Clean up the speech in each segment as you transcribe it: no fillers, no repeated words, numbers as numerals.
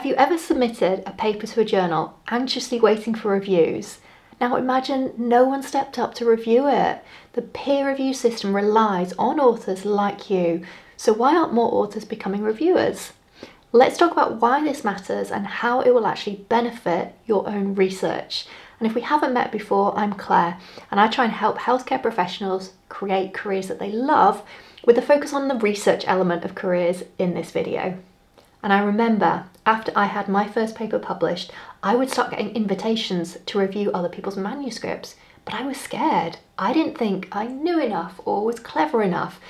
Have you ever submitted a paper to a journal, anxiously waiting for reviews? Now imagine no one stepped up to review it. The peer review system relies on authors like you, so why aren't more authors becoming reviewers? Let's talk about why this matters and how it will actually benefit your own research. And if we haven't met before, I'm Claire, and I try and help healthcare professionals create careers that they love with a focus on the research element of careers in this video. And I remember after I had my first paper published, I would start getting invitations to review other people's manuscripts, but I was scared. I didn't think I knew enough or was clever enough.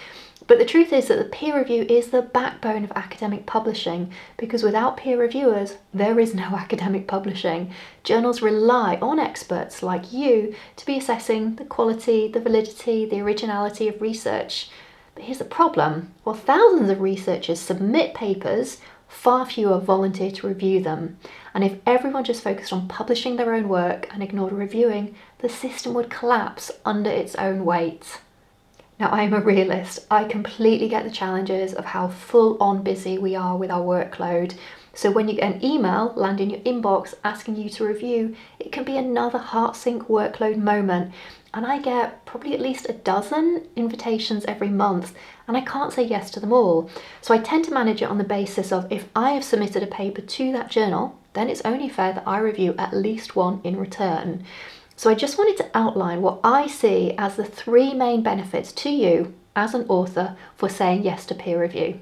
But the truth is that the peer review is the backbone of academic publishing, because without peer reviewers, there is no academic publishing. Journals rely on experts like you to be assessing the quality, the validity, the originality of research. But here's the problem. While thousands of researchers submit papers, far fewer volunteer to review them. And if everyone just focused on publishing their own work and ignored reviewing, the system would collapse under its own weight. Now, I am a realist. I completely get the challenges of how full-on busy we are with our workload. So when you get an email land in your inbox asking you to review, it can be another heart-sink workload moment. And I get probably at least a dozen invitations every month, and I can't say yes to them all. So I tend to manage it on the basis of, if I have submitted a paper to that journal, then it's only fair that I review at least one in return. So I just wanted to outline what I see as the three main benefits to you as an author for saying yes to peer review.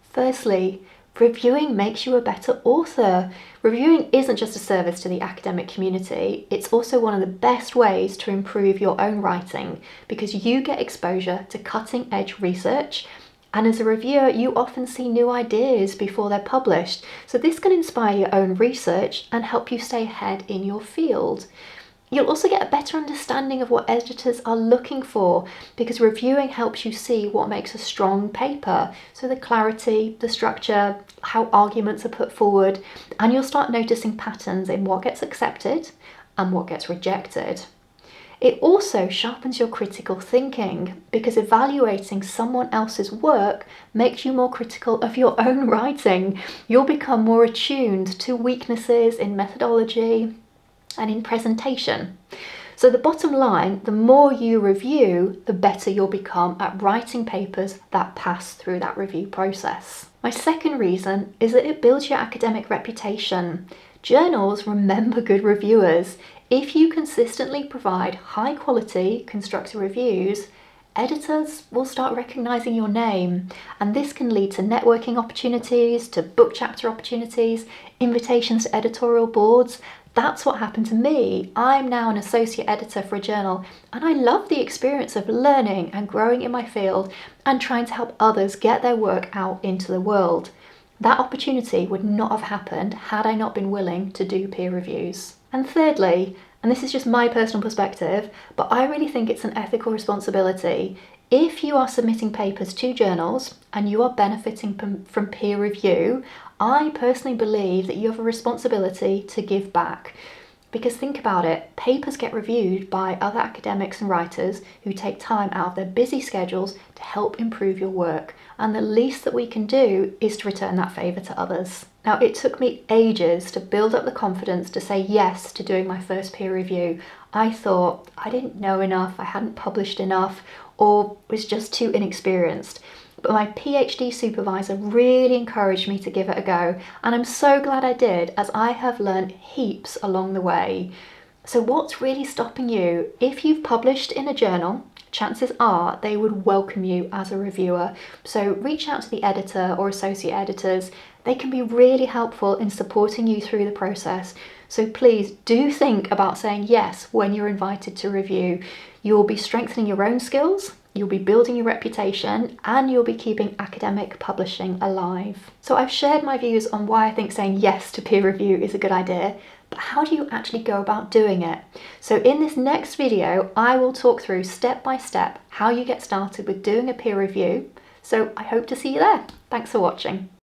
Firstly, reviewing makes you a better author. Reviewing isn't just a service to the academic community, it's also one of the best ways to improve your own writing, because you get exposure to cutting-edge research, and as a reviewer you often see new ideas before they're published, so this can inspire your own research and help you stay ahead in your field. You'll also get a better understanding of what editors are looking for, because reviewing helps you see what makes a strong paper. So the clarity, the structure, how arguments are put forward, and you'll start noticing patterns in what gets accepted and what gets rejected. It also sharpens your critical thinking, because evaluating someone else's work makes you more critical of your own writing. You'll become more attuned to weaknesses in methodology and in presentation. So the bottom line, the more you review, the better you'll become at writing papers that pass through that review process. My second reason is that it builds your academic reputation. Journals remember good reviewers. If you consistently provide high quality, constructive reviews, editors will start recognizing your name, and this can lead to networking opportunities, to book chapter opportunities, invitations to editorial boards. That's what happened to me. I'm now an associate editor for a journal, and I love the experience of learning and growing in my field and trying to help others get their work out into the world. That opportunity would not have happened had I not been willing to do peer reviews. And thirdly, and this is just my personal perspective, but I really think it's an ethical responsibility. If you are submitting papers to journals and you are benefiting from peer review, I personally believe that you have a responsibility to give back. Because think about it, papers get reviewed by other academics and writers who take time out of their busy schedules to help improve your work. And the least that we can do is to return that favour to others. Now, it took me ages to build up the confidence to say yes to doing my first peer review. I thought I didn't know enough, I hadn't published enough, or was just too inexperienced. But my PhD supervisor really encouraged me to give it a go, and I'm so glad I did, as I have learned heaps along the way. So what's really stopping you? If you've published in a journal, chances are they would welcome you as a reviewer. So reach out to the editor or associate editors. They can be really helpful in supporting you through the process. So please do think about saying yes when you're invited to review. You'll be strengthening your own skills, you'll be building your reputation, and you'll be keeping academic publishing alive. So I've shared my views on why I think saying yes to peer review is a good idea, but how do you actually go about doing it? So in this next video, I will talk through step by step how you get started with doing a peer review. So I hope to see you there. Thanks for watching.